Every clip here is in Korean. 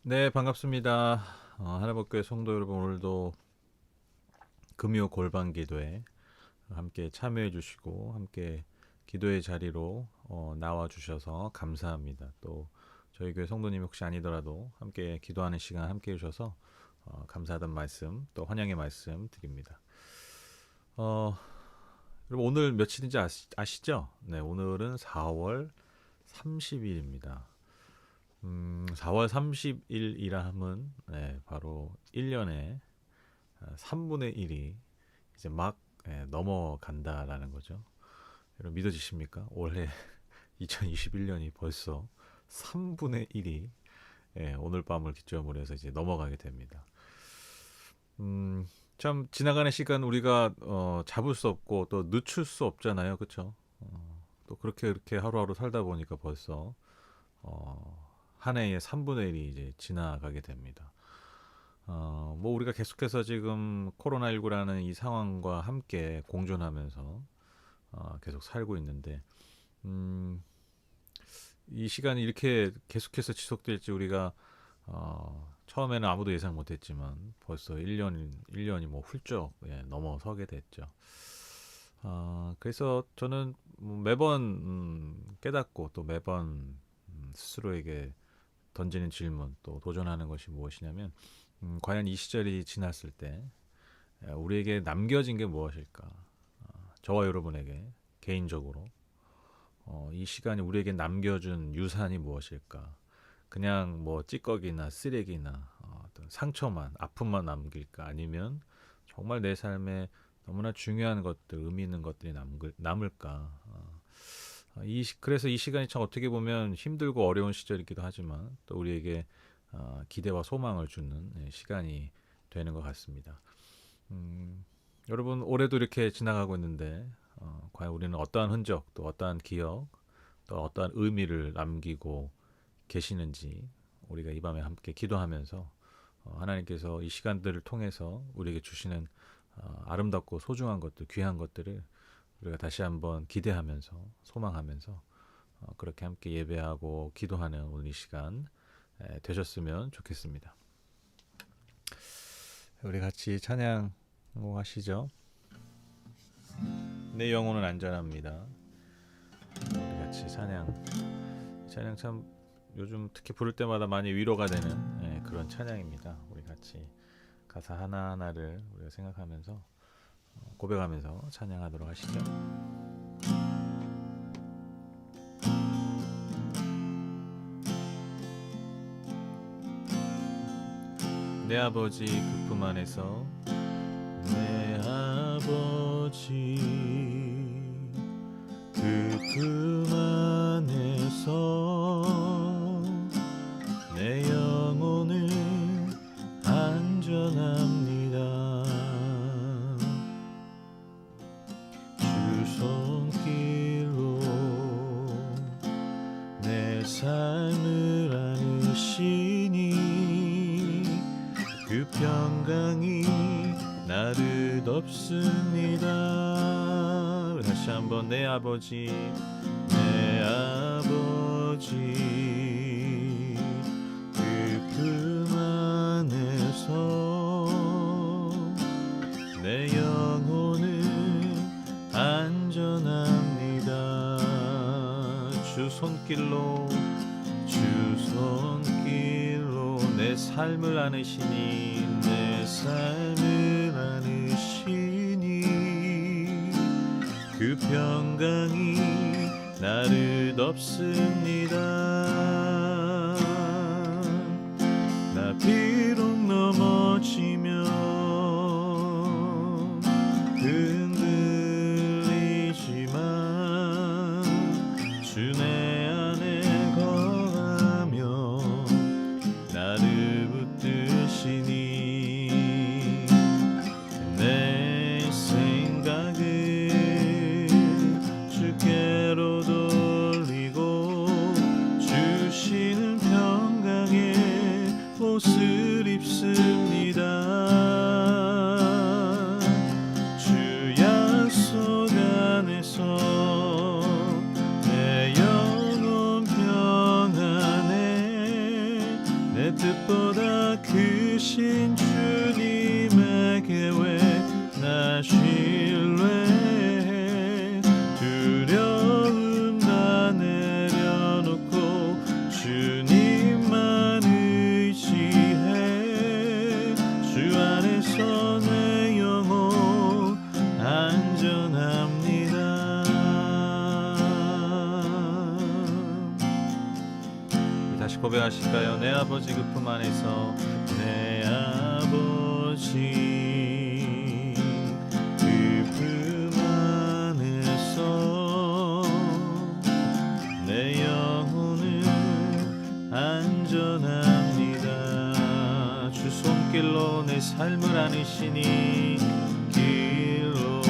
네, 반갑습니다. 하나님교회 성도 여러분, 오늘도 금요 골방 기도에 함께 참여해 주시고 함께 기도의 자리로 나와 주셔서 감사합니다. 또 저희 교회 성도님이 혹시 아니더라도 함께 기도하는 시간 함께 해 주셔서 감사하다는 말씀, 또 환영의 말씀 드립니다. 어, 여러분 오늘 며칠인지 아시죠? 네, 오늘은 4월 30일입니다. 4월 30일이라 함은 바로 1년에 3분의 1이 이제 막 넘어간다라는 거죠. 여러분 믿어지십니까? 올해 2021년이 벌써 3분의 1이 오늘 밤을 기점으로 해서 이제 넘어가게 됩니다. 참 지나가는 시간 우리가 잡을 수 없고 또 늦출 수 없잖아요. 그렇죠? 또 그렇게 하루하루 살다 보니까 벌써 한 해의 3분의 1이 이제 지나가게 됩니다. 뭐 우리가 계속해서 지금 코로나19라는 이 상황과 함께 공존하면서 계속 살고 있는데, 음, 이 시간이 이렇게 계속해서 지속될지 우리가 처음에는 아무도 예상 못했지만 벌써 1년이 뭐 훌쩍 넘어서게 됐죠. 그래서 저는 매번 깨닫고 또 매번 스스로에게 던지는 질문 또 도전하는 것이 무엇이냐면 과연 이 시절이 지났을 때 우리에게 남겨진 게 무엇일까? 저와 여러분에게 개인적으로 이 시간이 우리에게 남겨준 유산이 무엇일까? 그냥 뭐 찌꺼기나 쓰레기나 어떤 상처만 아픔만 남길까? 아니면 정말 내 삶에 너무나 중요한 것들, 의미 있는 것들이 남을까? 그래서 이 시간이 참 어떻게 보면 힘들고 어려운 시절이기도 하지만 또 우리에게 기대와 소망을 주는 시간이 되는 것 같습니다. 여러분 올해도 이렇게 지나가고 있는데 과연 우리는 어떠한 흔적 또 어떠한 기억 또 어떠한 의미를 남기고 계시는지 우리가 이 밤에 함께 기도하면서 하나님께서 이 시간들을 통해서 우리에게 주시는 아름답고 소중한 것들 귀한 것들을 우리가 다시 한번 기대하면서 소망하면서 그렇게 함께 예배하고 기도하는 오늘 이 시간 되셨으면 좋겠습니다. 우리 같이 찬양 하시죠. 내 영혼은 안전합니다. 우리 같이 찬양 참 요즘 특히 부를 때마다 많이 위로가 되는 그런 찬양입니다. 우리 같이 가사 하나하나를 우리가 생각하면서 고백하면서 찬양하도록 하시죠. 내 아버지 그 품 안에서 내 아버지 그 품 안에서 내 영혼은 안전합니다. 주 손길로 내 삶을 안으시니 그 평강이 나를 덮습니다. 다시 한번 내 아버지 그 품 안에서 내 영혼은 안전합니다. 주 손길로 내 삶을 안으시니 그 평강이 나를 덮습니다. 나 비록 넘어지면 흔들리지만 주 내 안에 거하며 나를 붙드시니 내 생각을 주께로 돌리고 주시는 평강의 옷을 입습니다. 주 약속 안에서 내 영혼 평안해 내 뜻 뜻보다 크신 주님의 계획 나 신뢰해 두려움 다 내려놓고 주님만 의지해 주 안에서 내 영혼 안전합니다. 다시 고백하실까요? 내 아버지 그 품 안에서 내 아버지 그 품 안에서 내 영혼은 안전합니다. 주 손길로 내 삶을 안으시니 길로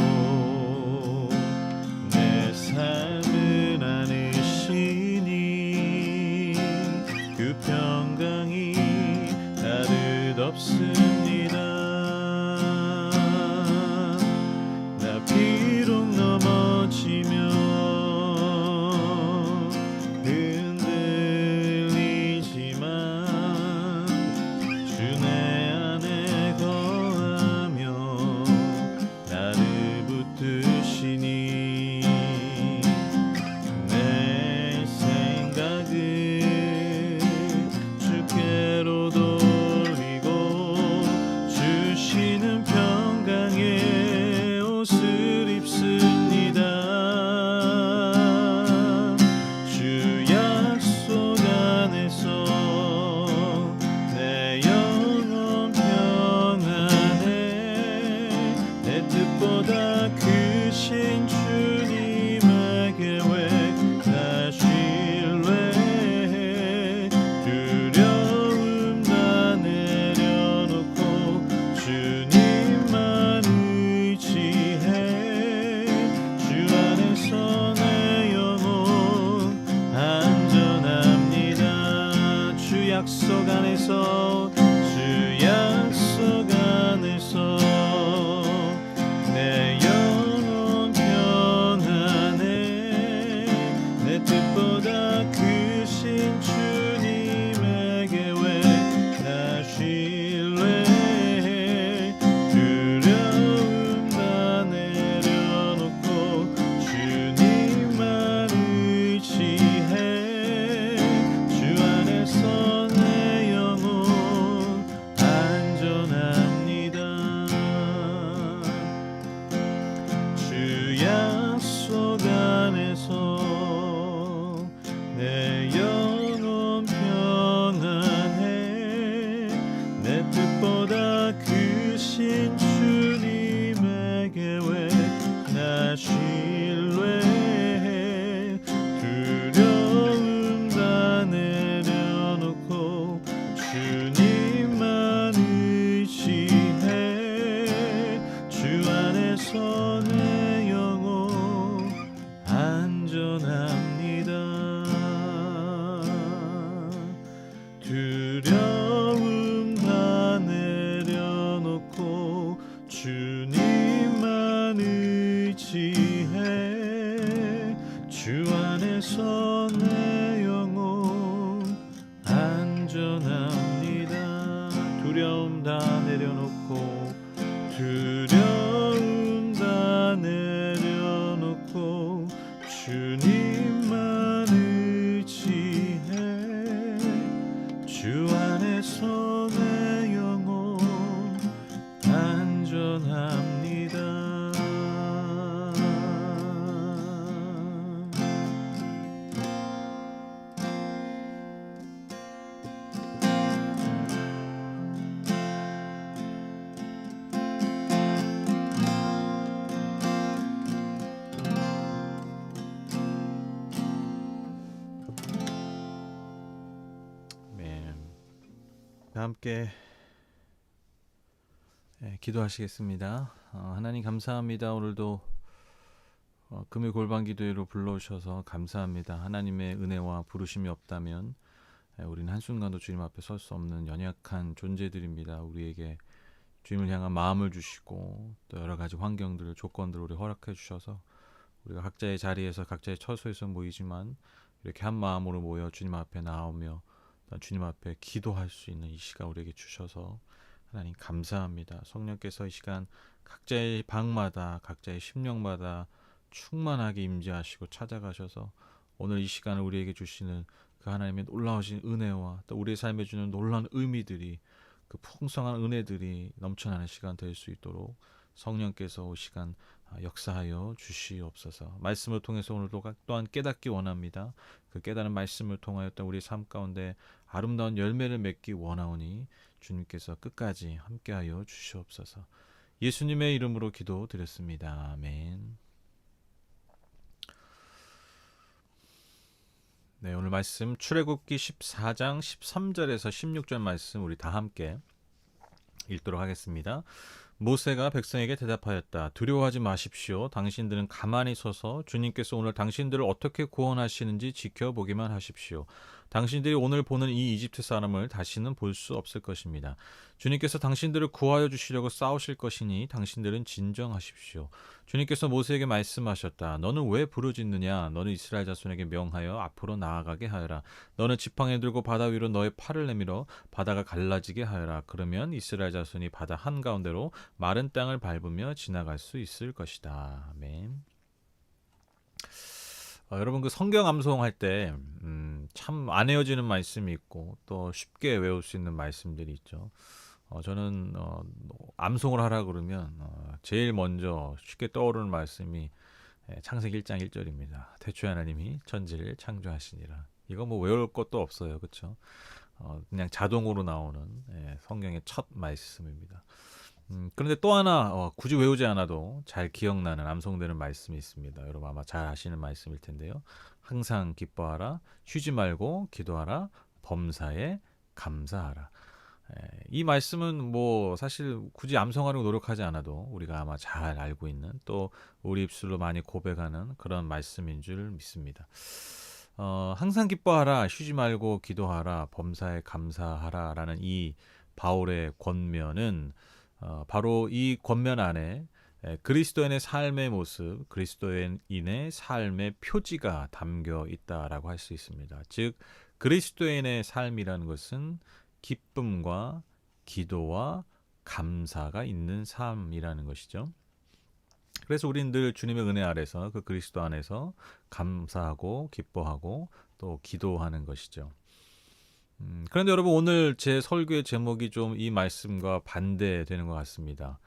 내 삶을 안으시니 그 평강이 나를 덮습니다. 나 비록 넘어지면 흔들리지만 주 내 안에 거하며 나를 붙드시니 내 생각을 주께로 돌리고 주시는 평강의 옷을 입습니다. 주 약속 안에서 내 영혼 평안해 내 뜻보다 크신 주님의 계획 나 신뢰해 두려움 다 내려놓고 주님만 의지해 주 안에서 내 영혼 안전합니다. 주 약속 안에서 주 약속 안에서 내 영혼 평안해 내 뜻보다 크신 주님의 계획 나 신뢰해 두려움 다 내려놓고 주님만 의지해 주 안에서 내 영혼 안전합니다. 주 약속 안에서 내 영혼 평안해 내 뜻보다 크신 주님의 계획 나 신뢰해 두려움 다 내려놓고 주님만 의지해 주 안에서 내 영혼 안전합니다. 두려움 다 내려놓고 주님만 의지해 주 안에서 내 영혼 안전합니다. 두려움 다 내려놓고 두려움 다 내려놓고 주님만 의지해 주 안에서 내 영혼 안전합니다. 함께 기도하시겠습니다. 하나님 감사합니다. 오늘도 금요 골방 기도회로 불러주셔서 감사합니다. 하나님의 은혜와 부르심이 없다면 우리는 한순간도 주님 앞에 설 수 없는 연약한 존재들입니다. 우리에게 주님을 향한 마음을 주시고 또 여러 가지 환경들, 조건들을 우리 허락해 주셔서 우리가 각자의 자리에서 각자의 처소에서 모이지만 이렇게 한 마음으로 모여 주님 앞에 나오며 주님 앞에 기도할 수 있는 이 시간 우리에게 주셔서 하나님 감사합니다. 성령께서 이 시간 각자의 방마다 각자의 심령마다 충만하게 임재하시고 찾아가셔서 오늘 이 시간을 우리에게 주시는 그 하나님의 놀라우신 은혜와 또 우리의 삶에 주는 놀라운 의미들이 그 풍성한 은혜들이 넘쳐나는 시간 될 수 있도록 성령께서 이 시간 역사하여 주시옵소서. 말씀을 통해서 오늘도 또한 깨닫기 원합니다. 그 깨달은 말씀을 통하였던 우리 삶 가운데 아름다운 열매를 맺기 원하오니 주님께서 끝까지 함께하여 주시옵소서. 예수님의 이름으로 기도드렸습니다. 아멘. 네, 오늘 말씀 출애굽기 14장 13절에서 16절 말씀 우리 다 함께 읽도록 하겠습니다. 모세가 백성에게 대답하였다. 두려워하지 마십시오. 당신들은 가만히 서서 주님께서 오늘 당신들을 어떻게 구원하시는지 지켜보기만 하십시오. 당신들이 오늘 보는 이 이집트 사람을 다시는 볼 수 없을 것입니다. 주님께서 당신들을 구하여 주시려고 싸우실 것이니 당신들은 진정하십시오. 주님께서 모세에게 말씀하셨다. 너는 왜 부르짖느냐? 너는 이스라엘 자손에게 명하여 앞으로 나아가게 하여라. 너는 지팡이 들고 바다 위로 너의 팔을 내밀어 바다가 갈라지게 하여라. 그러면 이스라엘 자손이 바다 한가운데로 마른 땅을 밟으며 지나갈 수 있을 것이다. 아멘. 여러분 그 성경 암송할 때 참 안 외워지는 말씀이 있고 또 쉽게 외울 수 있는 말씀들이 있죠. 저는 암송을 하라 그러면 제일 먼저 쉽게 떠오르는 말씀이 창세기 1장 1절입니다. 태초에 하나님이 천지를 창조하시니라. 이거 뭐 외울 것도 없어요. 그렇죠? 그냥 자동으로 나오는 성경의 첫 말씀입니다. 그런데 또 하나 굳이 외우지 않아도 잘 기억나는 암송되는 말씀이 있습니다. 여러분 아마 잘 아시는 말씀일 텐데요. 항상 기뻐하라, 쉬지 말고 기도하라, 범사에 감사하라. 이 말씀은 뭐 사실 굳이 암송하려고 노력하지 않아도 우리가 아마 잘 알고 있는 또 우리 입술로 많이 고백하는 그런 말씀인 줄 믿습니다. 항상 기뻐하라, 쉬지 말고 기도하라, 범사에 감사하라 라는 이 바울의 권면은 바로 이 권면 안에 그리스도인의 삶의 모습, 그리스도인의 삶의 표지가 담겨 있다라고 할 수 있습니다. 즉 그리스도인의 삶이라는 것은 기쁨과 기도와 감사가 있는 삶이라는 것이죠. 그래서 우리는 늘 주님의 은혜 아래서 그 그리스도 안에서 감사하고 기뻐하고 또 기도하는 것이죠. 그런데 여러분 오늘 제 설교의 제목이 좀 이 말씀과 반대되는 것 같습니다.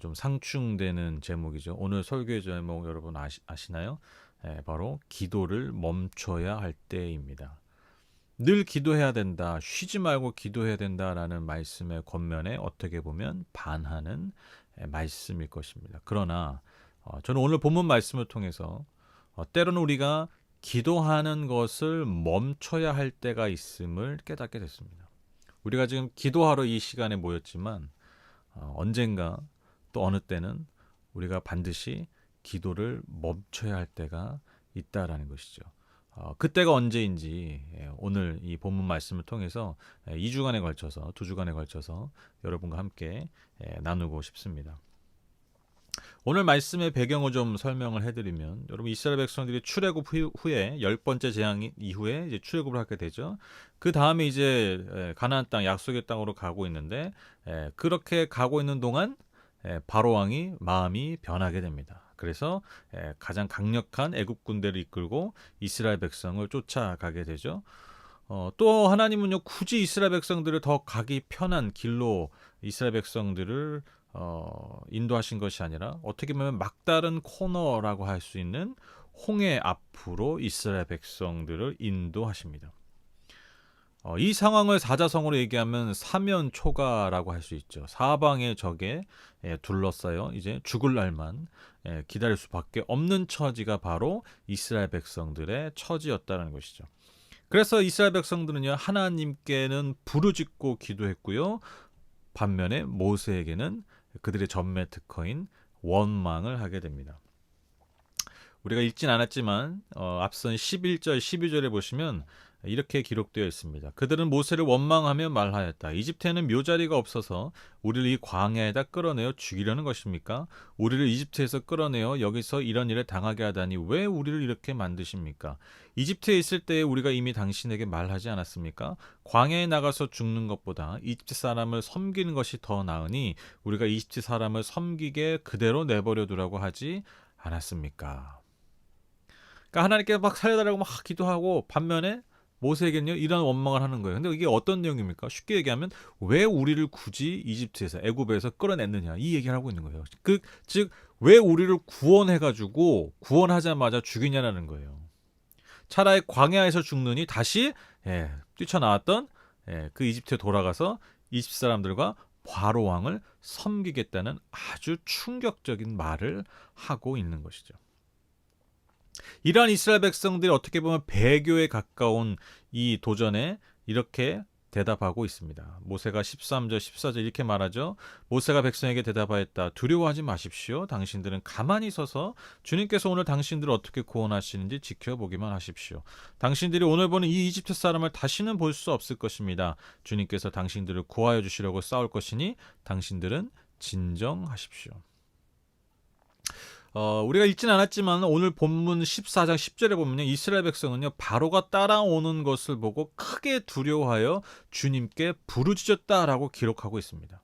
좀 상충되는 제목이죠. 오늘 설교의 제목 여러분 아시나요? 바로 기도를 멈춰야 할 때입니다. 늘 기도해야 된다, 쉬지 말고 기도해야 된다라는 말씀의 겉면에 어떻게 보면 반하는 말씀일 것입니다. 그러나 저는 오늘 본문 말씀을 통해서 때로는 우리가 기도하는 것을 멈춰야 할 때가 있음을 깨닫게 됐습니다. 우리가 지금 기도하러 이 시간에 모였지만 언젠가 또 어느 때는 우리가 반드시 기도를 멈춰야 할 때가 있다라는 것이죠. 그때가 언제인지 오늘 이 본문 말씀을 통해서 2주간에 걸쳐서 2주간에 걸쳐서 여러분과 함께 나누고 싶습니다. 오늘 말씀의 배경을 좀 설명을 해드리면 여러분 이스라엘 백성들이 출애굽 후에 10번째 재앙 이후에 이제 출애굽을 하게 되죠. 그 다음에 이제 가나안 땅 약속의 땅으로 가고 있는데 그렇게 가고 있는 동안 바로 왕이 마음이 변하게 됩니다. 그래서 가장 강력한 애굽 군대를 이끌고 이스라엘 백성을 쫓아가게 되죠. 또 하나님은요 굳이 이스라엘 백성들을 더 가기 편한 길로 이스라엘 백성들을 인도하신 것이 아니라 어떻게 보면 막다른 코너라고 할 수 있는 홍해 앞으로 이스라엘 백성들을 인도하십니다. 이 상황을 사자성어로 얘기하면 사면초가라고 할 수 있죠. 사방의 적에 둘러싸여 이제 죽을 날만 기다릴 수밖에 없는 처지가 바로 이스라엘 백성들의 처지였다는 것이죠. 그래서 이스라엘 백성들은요 하나님께는 부르짖고 기도했고요. 반면에 모세에게는 그들의 전매 특허인 원망을 하게 됩니다. 우리가 읽진 않았지만 앞선 11절, 12절에 보시면 이렇게 기록되어 있습니다. 그들은 모세를 원망하며 말하였다. 이집트에는 묘자리가 없어서 우리를 이 광야에다 끌어내어 죽이려는 것입니까? 우리를 이집트에서 끌어내어 여기서 이런 일을 당하게 하다니 왜 우리를 이렇게 만드십니까? 이집트에 있을 때에 우리가 이미 당신에게 말하지 않았습니까? 광야에 나가서 죽는 것보다 이집트 사람을 섬기는 것이 더 나으니 우리가 이집트 사람을 섬기게 그대로 내버려 두라고 하지 않았습니까? 그러니까 하나님께 막 살려달라고 막 기도하고 반면에 모세에게는요 이런 원망을 하는 거예요. 근데 이게 어떤 내용입니까? 쉽게 얘기하면 왜 우리를 굳이 이집트에서 애굽에서 끌어냈느냐 이 얘기를 하고 있는 거예요. 즉 왜 우리를 구원해가지고 구원하자마자 죽이냐라는 거예요. 차라리 광야에서 죽느니 다시 뛰쳐나왔던 그 이집트에 돌아가서 이집트 사람들과 바로 왕을 섬기겠다는 아주 충격적인 말을 하고 있는 것이죠. 이러한 이스라엘 백성들이 어떻게 보면 배교에 가까운 이 도전에 이렇게 대답하고 있습니다. 모세가 13절, 14절 이렇게 말하죠. 모세가 백성에게 대답하였다. 두려워하지 마십시오. 당신들은 가만히 서서 주님께서 오늘 당신들을 어떻게 구원하시는지 지켜보기만 하십시오. 당신들이 오늘 보는 이 이집트 사람을 다시는 볼 수 없을 것입니다. 주님께서 당신들을 구하여 주시려고 싸울 것이니 당신들은 진정하십시오. 우리가 읽진 않았지만 오늘 본문 14장 10절에 보면 이스라엘 백성은요 바로가 따라오는 것을 보고 크게 두려워하여 주님께 부르짖었다라고 기록하고 있습니다.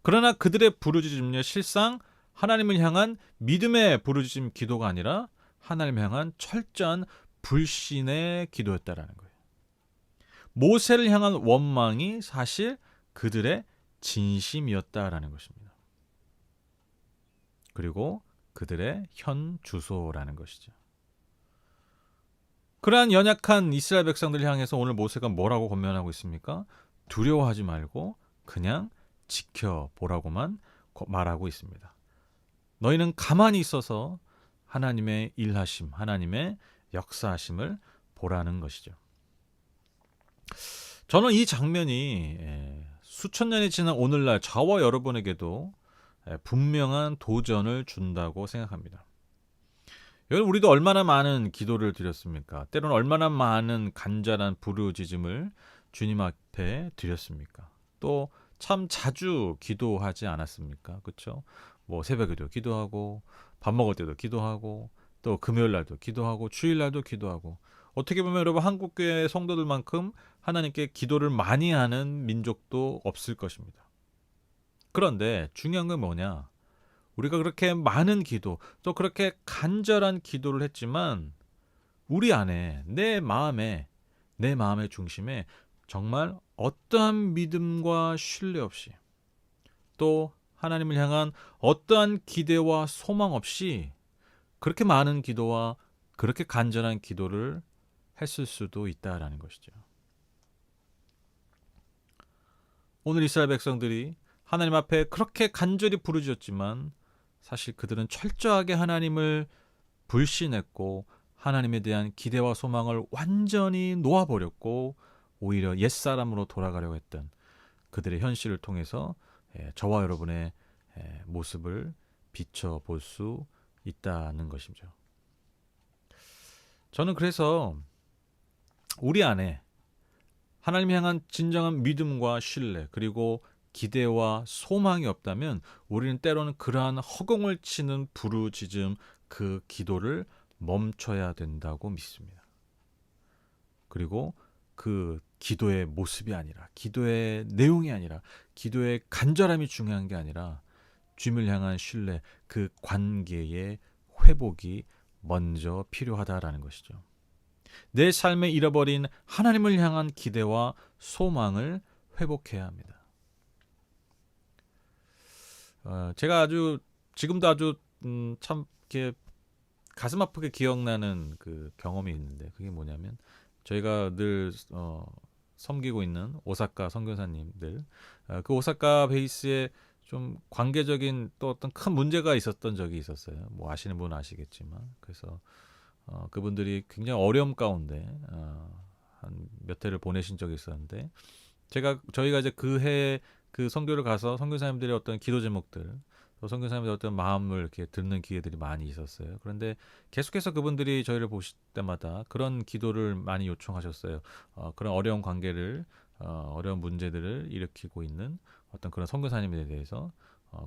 그러나 그들의 부르짖음은요 실상 하나님을 향한 믿음의 부르짖음 기도가 아니라 하나님을 향한 철저한 불신의 기도였다라는 거예요. 모세를 향한 원망이 사실 그들의 진심이었다라는 것입니다. 그리고 그들의 현 주소라는 것이죠. 그러한 연약한 이스라엘 백성들을 향해서 오늘 모세가 뭐라고 권면하고 있습니까? 두려워하지 말고 그냥 지켜보라고만 말하고 있습니다. 너희는 가만히 있어서 하나님의 일하심, 하나님의 역사하심을 보라는 것이죠. 저는 이 장면이 수천 년이 지난 오늘날 저와 여러분에게도 분명한 도전을 준다고 생각합니다. 여러분 우리도 얼마나 많은 기도를 드렸습니까? 때로는 얼마나 많은 간절한 부르짖음을 주님 앞에 드렸습니까? 또 참 자주 기도하지 않았습니까? 그렇죠? 뭐 새벽에도 기도하고 밥 먹을 때도 기도하고 또 금요일 날도 기도하고 주일 날도 기도하고 어떻게 보면 여러분 한국교회 성도들만큼 하나님께 기도를 많이 하는 민족도 없을 것입니다. 그런데 중요한 건 뭐냐? 우리가 그렇게 많은 기도, 또 그렇게 간절한 기도를 했지만 우리 안에, 내 마음의 중심에 정말 어떠한 믿음과 신뢰 없이 또 하나님을 향한 어떠한 기대와 소망 없이 그렇게 많은 기도와 그렇게 간절한 기도를 했을 수도 있다라는 것이죠. 오늘 이스라엘 백성들이 하나님 앞에 그렇게 간절히 부르짖었지만 사실 그들은 철저하게 하나님을 불신했고 하나님에 대한 기대와 소망을 완전히 놓아버렸고 오히려 옛사람으로 돌아가려고 했던 그들의 현실을 통해서 저와 여러분의 모습을 비춰볼 수 있다는 것이죠. 저는 그래서 우리 안에 하나님 향한 진정한 믿음과 신뢰 그리고 기대와 소망이 없다면 우리는 때로는 그러한 허공을 치는 부르짖음 그 기도를 멈춰야 된다고 믿습니다. 그리고 그 기도의 모습이 아니라 기도의 내용이 아니라 기도의 간절함이 중요한 게 아니라 주님을 향한 신뢰 그 관계의 회복이 먼저 필요하다라는 것이죠. 내 삶에 잃어버린 하나님을 향한 기대와 소망을 회복해야 합니다. 제가 지금도 아주 참 이렇게 가슴 아프게 기억나는 그 경험이 있는데 그게 뭐냐면 저희가 늘 섬기고 있는 오사카 선교사님들 그 오사카 베이스에 좀 관계적인 또 어떤 큰 문제가 있었던 적이 있었어요. 뭐 아시는 분은 아시겠지만 그래서 그분들이 굉장히 어려움 가운데 한 몇 해를 보내신 적이 있었는데 저희가 이제 그 해에 그 선교를 가서 선교사님들의 어떤 기도 제목들 또 선교사님들 어떤 마음을 이렇게 듣는 기회들이 많이 있었어요. 그런데 계속해서 그분들이 저희를 보실 때마다 그런 기도를 많이 요청하셨어요. 그런 어려운 관계를 어려운 문제들을 일으키고 있는 어떤 그런 선교사님에 대해서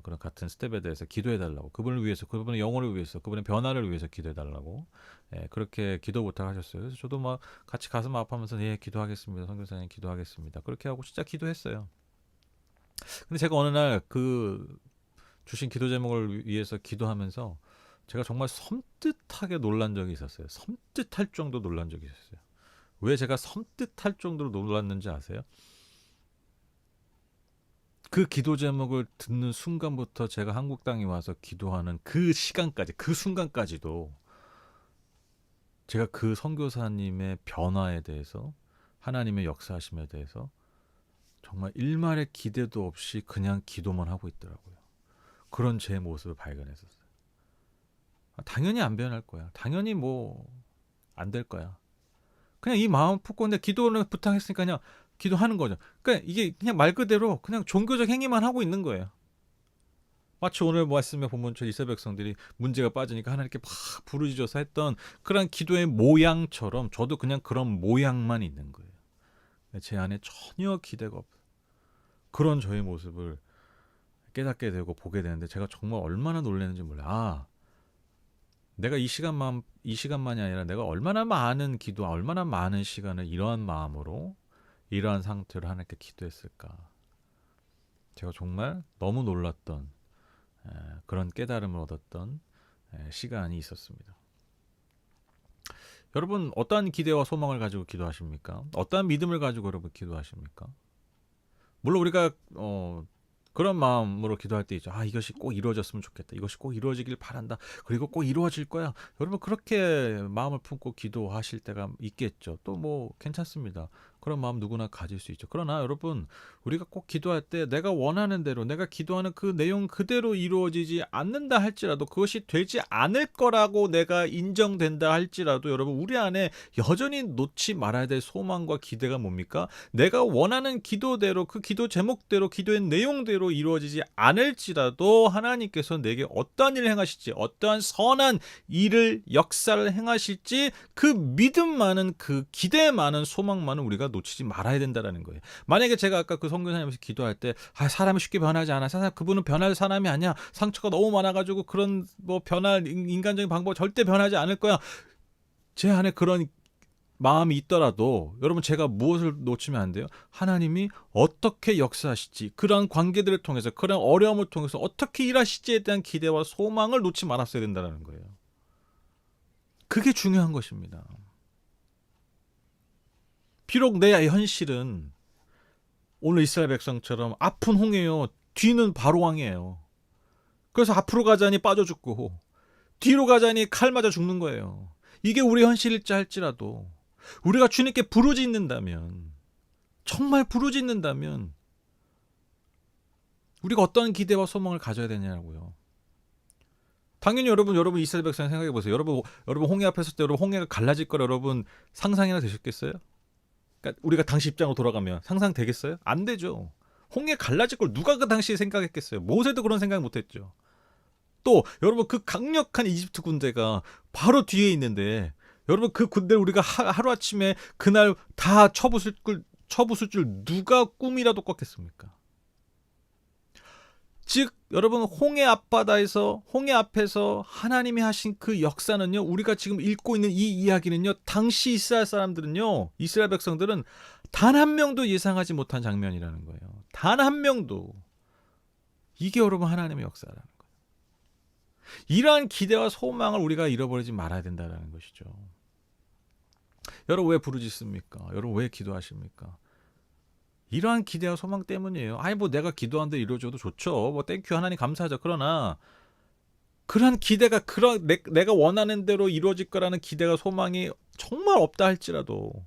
그런 같은 스텝에 대해서 기도해 달라고, 그분을 위해서, 그분의 영혼을 위해서, 그분의 변화를 위해서 기도해 달라고, 예, 그렇게 기도 부탁하셨어요. 그래서 저도 막 같이 가슴 아파하면서 예, 기도하겠습니다. 선교사님 기도하겠습니다. 그렇게 하고 진짜 기도했어요. 근데 제가 어느 날 그 주신 기도 제목을 위해서 기도하면서 제가 정말 섬뜩하게 놀란 적이 있었어요. 섬뜩할 정도 놀란 적이 있었어요. 왜 제가 섬뜩할 정도로 놀랐는지 아세요? 그 기도 제목을 듣는 순간부터 제가 한국 땅에 와서 기도하는 그 시간까지, 그 순간까지도 제가 그 선교사님의 변화에 대해서, 하나님의 역사하심에 대해서 정말 일말의 기대도 없이 그냥 기도만 하고 있더라고요. 그런 제 모습을 발견했었어요. 당연히 안 변할 거야. 당연히 뭐 안 될 거야. 그냥 이 마음 품고, 근데 기도를 부탁했으니까 그냥 기도하는 거죠. 그러니까 이게 그냥 말 그대로 그냥 종교적 행위만 하고 있는 거예요. 마치 오늘 말씀에 보면 저 이스라엘 백성들이 문제가 빠지니까 하나님께 막 부르짖어서 했던 그런 기도의 모양처럼 저도 그냥 그런 모양만 있는 거예요. 제 안에 전혀 기대가 없어요. 그런 저의 모습을 깨닫게 되고 보게 되는데 제가 정말 얼마나 놀랐는지 몰라요. 내가 이 시간만이 아니라 내가 얼마나 많은 기도, 얼마나 많은 시간을 이러한 마음으로, 이러한 상태로 하나님께 기도했을까. 제가 정말 너무 놀랐던 그런 깨달음을 얻었던 시간이 있었습니다. 여러분 어떠한 기대와 소망을 가지고 기도하십니까? 어떠한 믿음을 가지고 여러분 기도하십니까? 물론 우리가 그런 마음으로 기도할 때 있죠. 이것이 꼭 이루어졌으면 좋겠다. 이것이 꼭 이루어지길 바란다. 그리고 꼭 이루어질 거야. 여러분 그렇게 마음을 품고 기도하실 때가 있겠죠. 또 뭐 괜찮습니다. 그런 마음 누구나 가질 수 있죠. 그러나 여러분 우리가 꼭 기도할 때 내가 원하는 대로, 내가 기도하는 그 내용 그대로 이루어지지 않는다 할지라도, 그것이 되지 않을 거라고 내가 인정된다 할지라도 여러분 우리 안에 여전히 놓지 말아야 될 소망과 기대가 뭡니까? 내가 원하는 기도대로, 그 기도 제목대로, 기도의 내용대로 이루어지지 않을지라도 하나님께서 내게 어떠한 일을 행하실지, 어떠한 선한 일을, 역사를 행하실지, 그 믿음 많은, 그 기대 많은 소망만은 우리가 놓치지 말아야 된다는 거예요. 만약에 제가 아까 그 선교사님께서 기도할 때 사람이 쉽게 변하지 않아, 그분은 변할 사람이 아니야, 상처가 너무 많아가지고 그런 뭐 변할 인간적인 방법 절대 변하지 않을 거야, 제 안에 그런 마음이 있더라도 여러분 제가 무엇을 놓치면 안 돼요? 하나님이 어떻게 역사하실지, 그런 관계들을 통해서, 그런 어려움을 통해서 어떻게 일하실지에 대한 기대와 소망을 놓지 말았어야 된다는 거예요. 그게 중요한 것입니다. 비록 내 현실은 오늘 이스라엘 백성처럼 아픈 홍해요, 뒤는 바로왕이에요. 그래서 앞으로 가자니 빠져 죽고 뒤로 가자니 칼 맞아 죽는 거예요. 이게 우리 현실일지 할지라도 우리가 주님께 부르짖는다면, 정말 부르짖는다면 우리가 어떤 기대와 소망을 가져야 되냐고요. 당연히 여러분 이스라엘 백성 생각해 보세요. 여러분 홍해 앞에 섰을 때 여러분 홍해가 갈라질 걸 여러분 상상이나 되셨겠어요? 그러니까 우리가 당시 입장으로 돌아가면 상상되겠어요? 안 되죠. 홍해 갈라질 걸 누가 그 당시에 생각했겠어요? 모세도 그런 생각 못했죠. 또 여러분 그 강력한 이집트 군대가 바로 뒤에 있는데 여러분 그 군대를 우리가 하루아침에 그날 다 쳐부술 줄 누가 꿈이라도 꿨겠습니까? 즉 여러분 홍해 앞바다에서, 홍해 앞에서 하나님이 하신 그 역사는요, 우리가 지금 읽고 있는 이 이야기는요, 당시 이스라엘 사람들은요, 이스라엘 백성들은 단 한 명도 예상하지 못한 장면이라는 거예요. 단 한 명도. 이게 여러분 하나님의 역사라는 거예요. 이러한 기대와 소망을 우리가 잃어버리지 말아야 된다는 것이죠. 여러분 왜 부르짖습니까? 여러분 왜 기도하십니까? 이러한 기대와 소망 때문이에요. 뭐 내가 기도한 데 이루어져도 좋죠. 뭐 땡큐 하나님 감사하죠. 그러나 그런 기대가, 내가 원하는 대로 이루어질 거라는 기대가 소망이 정말 없다 할지라도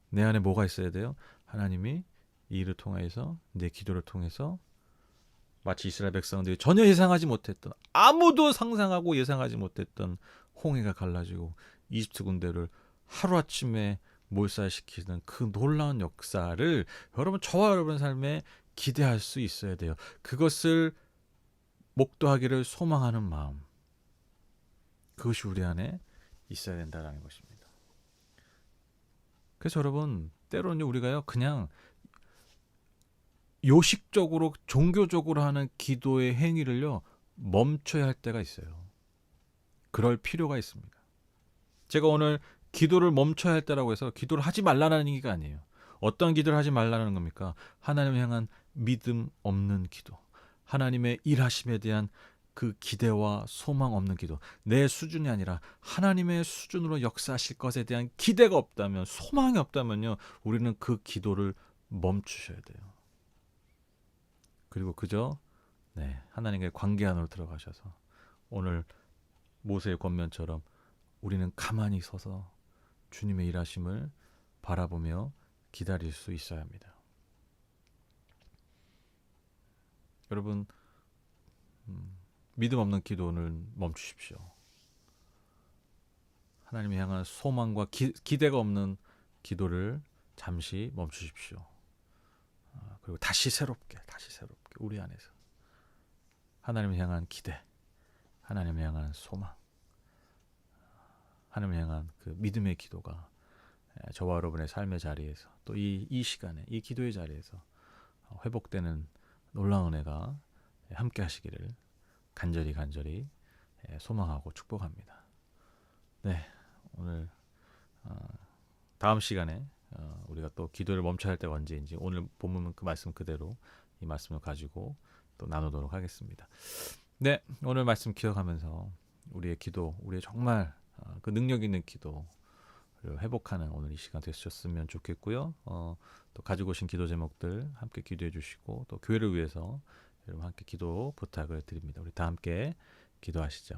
내 안에 뭐가 있어야 돼요? 하나님이 이 일을 통해서, 내 기도를 통해서 마치 이스라엘 백성들이 전혀 예상하지 못했던, 아무도 상상하고 예상하지 못했던 홍해가 갈라지고 이집트 군대를 하루아침에 몰살시키는 그 놀라운 역사를 여러분, 저와 여러분 삶에 기대할 수 있어야 돼요. 그것을 목도하기를 소망하는 마음, 그것이 우리 안에 있어야 된다는 것입니다. 그래서 여러분, 때로는 우리가요 그냥 요식적으로 종교적으로 하는 기도의 행위를요 멈춰야 할 때가 있어요. 그럴 필요가 있습니다. 제가 오늘 기도를 멈춰야 할 때라고 해서 기도를 하지 말라는 얘기가 아니에요. 어떤 기도를 하지 말라는 겁니까? 하나님을 향한 믿음 없는 기도, 하나님의 일하심에 대한 그 기대와 소망 없는 기도, 내 수준이 아니라 하나님의 수준으로 역사하실 것에 대한 기대가 없다면, 소망이 없다면요, 우리는 그 기도를 멈추셔야 돼요. 그리고 그저 하나님과의 관계 안으로 들어가셔서 오늘 모세의 권면처럼 우리는 가만히 서서 주님의 일하심을 바라보며 기다릴 수 있어야 합니다. 여러분, 믿음 없는 기도는 멈추십시오. 하나님을 향한 소망과 기대가 없는 기도를 잠시 멈추십시오. 그리고 다시 새롭게 우리 안에서 하나님을 향한 기대, 하나님을 향한 소망, 하나님을 향한 그 믿음의 기도가 저와 여러분의 삶의 자리에서 또 이 시간에 이 기도의 자리에서 회복되는 놀라운 은혜가 함께 하시기를 간절히 소망하고 축복합니다. 네, 오늘 다음 시간에 우리가 또 기도를 멈춰야 할 때가 언제인지 오늘 본문 그 말씀 그대로 이 말씀을 가지고 또 나누도록 하겠습니다. 네, 오늘 말씀 기억하면서 우리의 기도, 우리의 정말 그 능력 있는 기도 회복하는 오늘 이 시간 되셨으면 좋겠고요. 또 가지고 오신 기도 제목들 함께 기도해 주시고 또 교회를 위해서 여러분 함께 기도 부탁을 드립니다. 우리 다 함께 기도하시죠.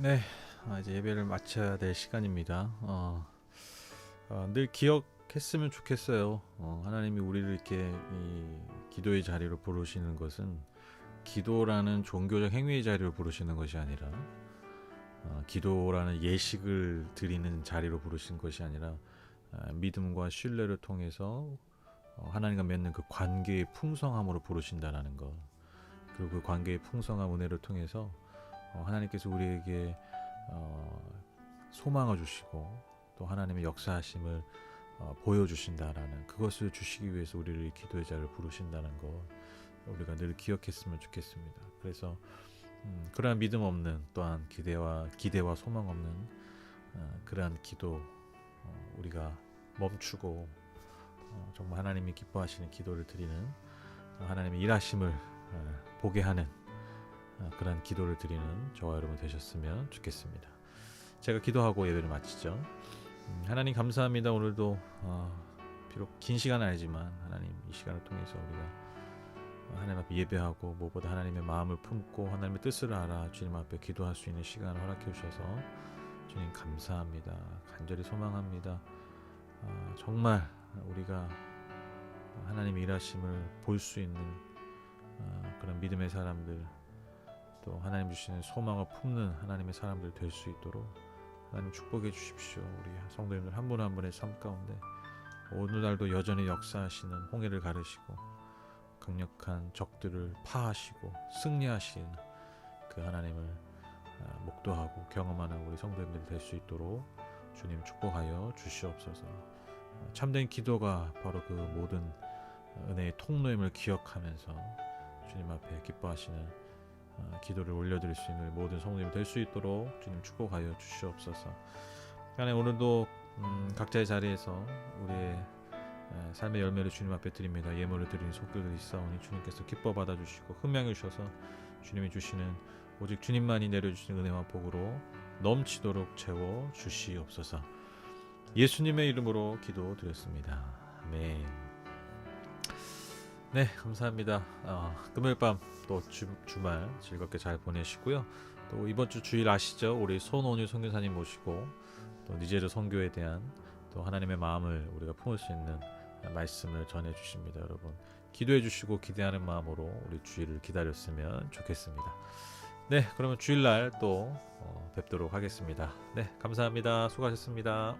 네, 이제 예배를 마쳐야 될 시간입니다. 늘 기억했으면 좋겠어요. 하나님이 우리를 이렇게 이 기도의 자리로 부르시는 것은 기도라는 종교적 행위의 자리로 부르시는 것이 아니라 기도라는 예식을 드리는 자리로 부르신 것이 아니라 믿음과 신뢰를 통해서 하나님과 맺는 그 관계의 풍성함으로 부르신다라는 것. 그리고 그 관계의 풍성한 은혜를 통해서 하나님께서 우리에게 소망을 주시고 또 하나님의 역사하심을 보여주신다라는 그것을 주시기 위해서 우리를 기도의 자리를 부르신다는 것 우리가 늘 기억했으면 좋겠습니다. 그래서 그러한 믿음 없는 또한 기대와 소망 없는 그러한 기도 우리가 멈추고 정말 하나님이 기뻐하시는 기도를 드리는 하나님의 일하심을 보게 하는 그런 기도를 드리는 저와 여러분 되셨으면 좋겠습니다. 제가 기도하고 예배를 마치죠. 하나님 감사합니다. 오늘도 비록 긴 시간은 아니지만 하나님 이 시간을 통해서 우리가 하나님 앞에 예배하고 무엇보다 하나님의 마음을 품고 하나님의 뜻을 알아 주님 앞에 기도할 수 있는 시간을 허락해 주셔서 주님 감사합니다. 간절히 소망합니다. 정말 우리가 하나님의 일하심을 볼 수 있는 그런 믿음의 사람들 또 하나님 주시는 소망을 품는 하나님의 사람들 될 수 있도록 하나님 축복해 주십시오. 우리 성도님들 한 분 한 분의 삶 가운데 오늘날도 여전히 역사하시는 홍해를 가르시고 강력한 적들을 파하시고 승리하신 그 하나님을 목도하고 경험하는 우리 성도님들 될 수 있도록 주님 축복하여 주시옵소서. 참된 기도가 바로 그 모든 은혜의 통로임을 기억하면서 주님 앞에 기뻐하시는 기도를 올려드릴 수 있는 모든 성도님 될 수 있도록 주님 축복하여 주시옵소서. 하나님 오늘도 각자의 자리에서 우리의 삶의 열매를 주님 앞에 드립니다. 예물을 드리는 속들이 있사오니 주님께서 기뻐 받아주시고 흠양해 주셔서 주님이 주시는 오직 주님만이 내려주시는 은혜와 복으로 넘치도록 채워 주시옵소서. 예수님의 이름으로 기도드렸습니다. 아멘. 네, 감사합니다. 금요일 밤 또 주말 즐겁게 잘 보내시고요. 또 이번 주 주일 아시죠? 우리 손온유 선교사님 모시고 또 니제르 선교에 대한 또 하나님의 마음을 우리가 품을 수 있는 말씀을 전해 주십니다. 여러분 기도해 주시고 기대하는 마음으로 우리 주일을 기다렸으면 좋겠습니다. 네, 그러면 주일날 또 뵙도록 하겠습니다. 네, 감사합니다. 수고하셨습니다.